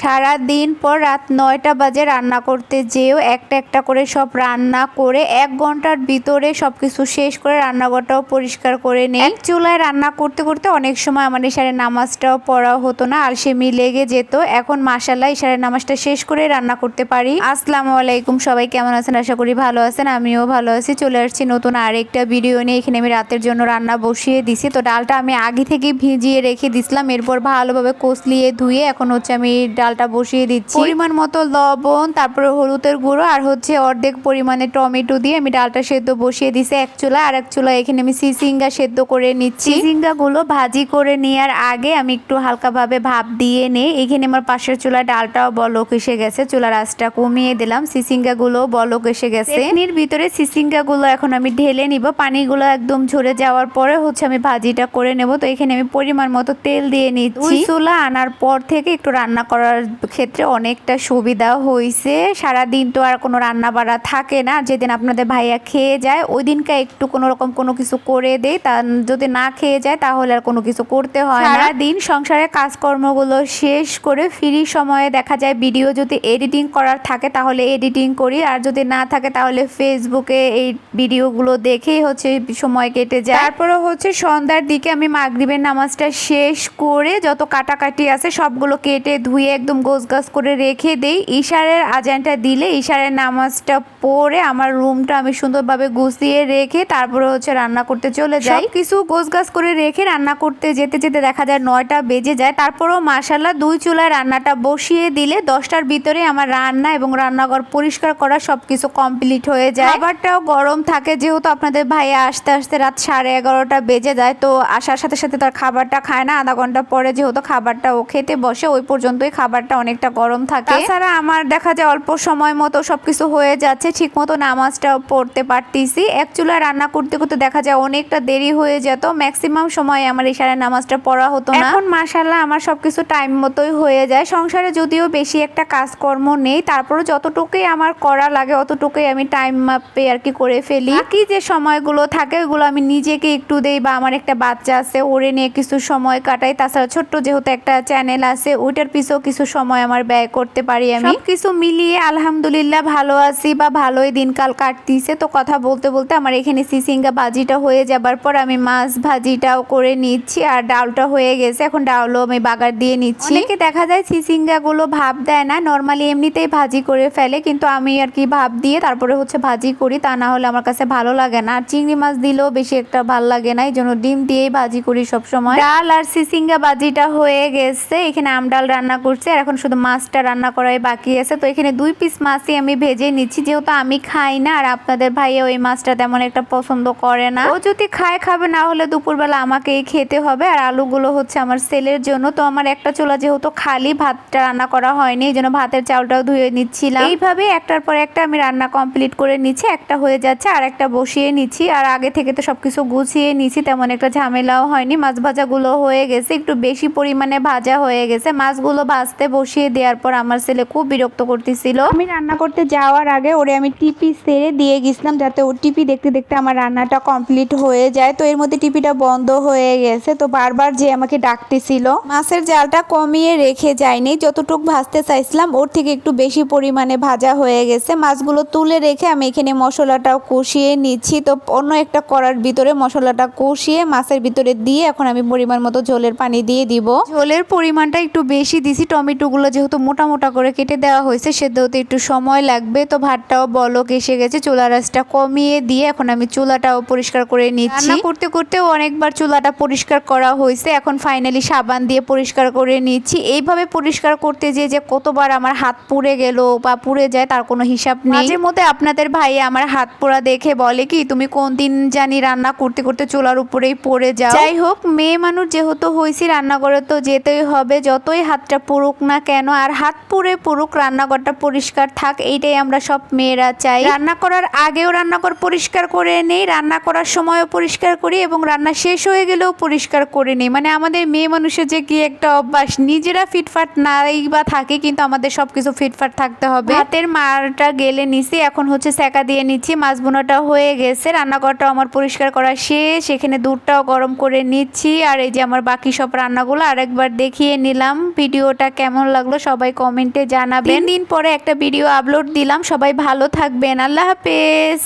সারা দিন পর রাত ৯টা বাজে রান্না করতে যেও একটা একটা করে সব রান্না করে ১ ঘন্টার ভিতরে সবকিছু শেষ করে রান্নাঘরটাও পরিষ্কার করে নেই। এক চুলায় রান্না করতে করতে অনেক সময় আমার ইশারের নামাজটাও পড়া হতো না, আলসেমি লেগে যেত। এখন মাশাআল্লাহ ইশারের নামাজটা শেষ করে রান্না করতে পারি। আসসালামু আলাইকুম, সবাই কেমন আছেন? আশা করি ভালো আছেন, আমিও ভালো আছি। চলে আসছি নতুন আরেকটা ভিডিও নিয়ে। এখানে আমি রাতের জন্য রান্না বসিয়ে দিছি। তো ডালটা আমি আগে থেকে ভিজিয়ে রেখে দিছিলাম, এরপর ভালোভাবে কষলিয়ে ধুয়ে এখন হচ্ছে আমি ডালটা বসিয়ে দিচ্ছি। পরিমাণ মতো লবণ, তারপরে হলুদের গুঁড়ো আর হচ্ছে অর্ধেক পরিমাণে টমেটো দিয়ে আমি ডালটা সেদ্ধ বসিয়ে দিছি এক চুলা। আর এক চুলা এখানে আমি সিসিঙ্গা সেদ্ধ করে নিচ্ছি। সিসিঙ্গা গুলো ভাজি করে নেওয়ার আগে আমি একটু হালকাভাবে ভাপ দিয়ে নেই। এখানে আমার পাশের চুলা ডালটাও বলক এসে গেছে, চুলার আঁচটা কমিয়ে দিলাম। সিসিঙ্গা গুলো বলক এসে গেছে। এর ভিতরে সিসিঙ্গা গুলো এখন আমি ঢেলে নিব। পানিগুলো একদম ঝরে যাওয়ার পরে হচ্ছে আমি ভাজিটা করে নেব। তো এখানে আমি পরিমাণ মতো তেল দিয়ে নিচ্ছি। চুলা আনার পর থেকে একটু রান্না করার ক্ষেত্রে অনেকটা সুবিধা হয়েছে। সারাদিন তো আর কোনো রান্না বাড়া থাকে না, যেদিন আপনাদের ভাইয়া খেয়ে যায় ওই দিনকে একটু কোনো রকম কোনো কিছু করে দেয়, তা যদি না খেয়ে যায় তাহলে আর কোনো কিছু করতে হয় না। সারাদিন সংসারের কাজকর্মগুলো শেষ করে ফ্রি সময়ে দেখা যায় ভিডিও যদি এডিটিং করার থাকে তাহলে এডিটিং করি, আর যদি না থাকে তাহলে ফেসবুকে এই ভিডিওগুলো দেখেই হচ্ছে সময় কেটে যায়। তারপরে হচ্ছে সন্ধ্যার দিকে আমি মাগরিবের নামাজটা শেষ করে যত কাটাকাটি আছে সবগুলো কেটে ধুয়ে একদম গোছগাছ করে রেখে দেই। ইশারের আজানটা দিলে ইশারের নামাজটা পড়ে আমার রুমটা আমি সুন্দরভাবে গুছিয়ে রেখে তারপরে হচ্ছে রান্না করতে চলে যাই। কিছু গোছগাছ করে রেখে রান্না করতে যেতে যেতে দেখা যায় ৯টা বেজে যায়। তারপরেও মাশাআল্লাহ ২ চুলায় রান্নাটা বসিয়ে দিলে ১০টার ভিতরে আমার রান্না এবং রান্নাঘর পরিষ্কার করা সবকিছু কমপ্লিট হয়ে যায়। খাবারটাও গরম থাকে, যেহেতু আপনাদের ভাইয়া আসতে আসতে রাত 11:30টা বেজে যায়। তো আসার সাথে সাথে তার খাবারটা খায় না, আধা ঘন্টা পরে যেহেতু খাবারটা ও খেতে বসে ওই পর্যন্তই খাবারটা অনেকটা গরম থাকে। তাছাড়া আমার দেখা যায় অল্প সময় মতো সবকিছু হয়ে যাচ্ছে, ঠিক মতো নামাজটাও পড়তে পারতেছি। এক চুলায় রান্না করতে করতে দেখা যায় অনেকটা দেরি হয়ে যেত, ম্যাক্সিমাম সময় আমার ইশারায় নামাজটা পড়া হতো না। এখন মাশাআল্লাহ আমার সবকিছু টাইম মতোই হয়ে যায়। সংসারে যদিও বেশি একটা কাজকর্ম নেই, তারপরে যতটুকুই আমার করা লাগে অতটুকুই আমি টাইম মাপে আর কি করে ফেলি। বাকি যে সময়গুলো থাকে ওইগুলো আমি নিজেকে একটু দেই, বা আমার একটা বাচ্চা আছে ওরে নিয়ে কিছু সময় কাটাই। তাছাড়া ছোট্ট যেহেতু একটা চ্যানেল আছে ওইটার পিছেও কিছু সময় আমার ব্যয় করতে পারি। আমি কিছু মিলিয়ে আলহামদুলিল্লাহ ভালো আছি, বা ভালোই দিনকাল কাটতিছে। তো কথা বলতে বলতে আমার এখানে সিসিঙ্গা ভাজিটা হয়ে যাবার পর আমি মাছ ভাজিটাও করে নিচ্ছি, আর ডালটা হয়ে গেছে। এখন ডালও আমি বাগার দিয়ে নিচ্ছি। অনেকে দেখা যায় সিসিঙ্গা গুলো ভাপ দেয় না, নর্মালি এমনিতেই ভাজি করে ফেলে, কিন্তু আমি আর কি ভাপ দিয়ে তারপরে হচ্ছে ভাজি করি, তা না হলে আমার কাছে ভালো লাগে না। আর চিংড়ি মাছ দিলেও বেশি একটা ভালো লাগে না, এই জন্য ডিম দিয়েই ভাজি করি সব সময়। ডাল আর সিসিঙ্গা ভাজিটা হয়ে গেছে। এখানে আমডাল রান্না করছি, আর এখন শুধু মাছটা রান্না করাই বাকি আছে। তো এখানে 2 পিস মাছই আমি ভেজে নিচ্ছি, যেহেতু আমি খাই না আর আপনাদের ভাইয়া ওই মাছটা তেমন একটা পছন্দ করে না। ও যদি খায় খাবে, না হলে দুপুরবেলা আমাকেই খেতে হবে। আর আলুগুলো হচ্ছে আমার ছেলের জন্য। তো আমার একটা চুলা যেহেতু খালি, ভাতটা রান্না করা হয়নি, এই জন্য ভাতের চাউলটাও ধুয়ে নিচ্ছিলাম। এইভাবে একটার পর একটা আমি রান্না কমপ্লিট করে নিচ্ছি। একটা হয়ে যাচ্ছে আর একটা বসিয়ে নিচ্ছি, আর আগে থেকে তো সবকিছু গুছিয়ে নিচ্ছি, তেমন একটা ঝামেলাও হয়নি। মাছ ভাজাগুলো হয়ে গেছে, একটু বেশি পরিমাণে ভাজা হয়ে গেছে। মাছগুলো ভাজতে বসিয়ে দেওয়ার পর আমার ছেলে খুব বিরক্ত করতেছিল। আমি রান্না করতে যাওয়ার আগে ওরে আমি টিপি ছেড়ে দিয়ে গেছিলাম, যাতে ও টিপি দেখতে দেখতে আমার রান্নাটা কমপ্লিট হয়ে যায়। তো এর মধ্যে টিপিটা বন্ধ হয়ে গেছে, তো বারবার যে আমাকে ডাকতেছিল। মাছের জালটা কমিয়ে রেখে যায়নি, যতটুকু ভাজতে চাইছিলাম ওর থেকে একটু বেশি পরিমাণে ভাজা হয়ে গেছে। মাছগুলো তুলে রেখে আমি এখানে মশলাটাও কষিয়ে নিচ্ছি। তো অন্য একটা কড়ার ভিতরে মশলাটা কষিয়ে মাছের ভিতরে দিয়ে এখন আমি পরিমাণ মতো ঝোলের পানি দিয়ে দিব। ঝোলের পরিমাণটা একটু বেশি দিছি, টমেটোগুলো যেহেতু মোটা মোটা করে কেটে দেওয়া হয়েছে সেদ্ধ হতে একটু সময় লাগবে। তো ভাতটাও বলক এসে গেছে, চুলার আঁচটা কমিয়ে দিয়ে এখন আমি চুলাটাও পরিষ্কার করে নিচ্ছি। রান্না করতে করতেও অনেকবার চুলাটা পরিষ্কার করা হয়েছে, এখন ফাইনালি সাবান দিয়ে পরিষ্কার করে নিচ্ছি। এইভাবে পরিষ্কার করতে যে কতবার আমার হাত পুড়ে গেল বা পুড়ে যায় তার কোনো হিসাব নেই। মাঝে মধ্যে আপনাদের ভাই আমার হাত পোড়া দেখে বলে কি, তুমি কোন দিন জানি রান্না করতে করতে চুলার উপরেই পড়ে যাও। যাই হোক, মেয়ে মানুষ যেহেতু হয়েছি রান্নাঘরে তো যেতেই হবে, যতই হাতটা পুড়ুক না কেন। আর হাত পুড়ে পুড়ুক রান্নাঘরটা পরিষ্কার থাক, এইটাই আমরা সব মেয়েরা চাই। রান্না করার আগেও রান্নাঘর পরিষ্কার করে নেই, রান্না করার সময়ও পরিষ্কার করি, এবং রান্না শেষ হয়ে গেলেও পরিষ্কার করে নেই। মানে আমাদের মেয়ে মানুষের যে কি একটা অভ্যাস, নিজেরা ফিটফাট নাই বা থাকে, কিন্তু আমাদের সবকিছু ফিটফাট থাকতে হবে। হাতের মারটা গেলে নিছি, এখন হচ্ছে সেকা দিয়ে নিচ্ছি। মাছ বোনাটা হয়ে গেছে, রান্নাঘরটাও আমার পরিষ্কার করা শেষ। এখানে দুধটাও গরম করে নিচ্ছি, আর এই যে আমার বাকি সব রান্নাগুলো আরেকবার দেখিয়ে নিলাম। ভিডিওটা কেমন কেমন লাগলো সবাই কমেন্টে জানাবেন। 3 দিন পরে একটা ভিডিও আপলোড দিলাম। সবাই ভালো থাকবেন। আল্লাহ হাফেজ।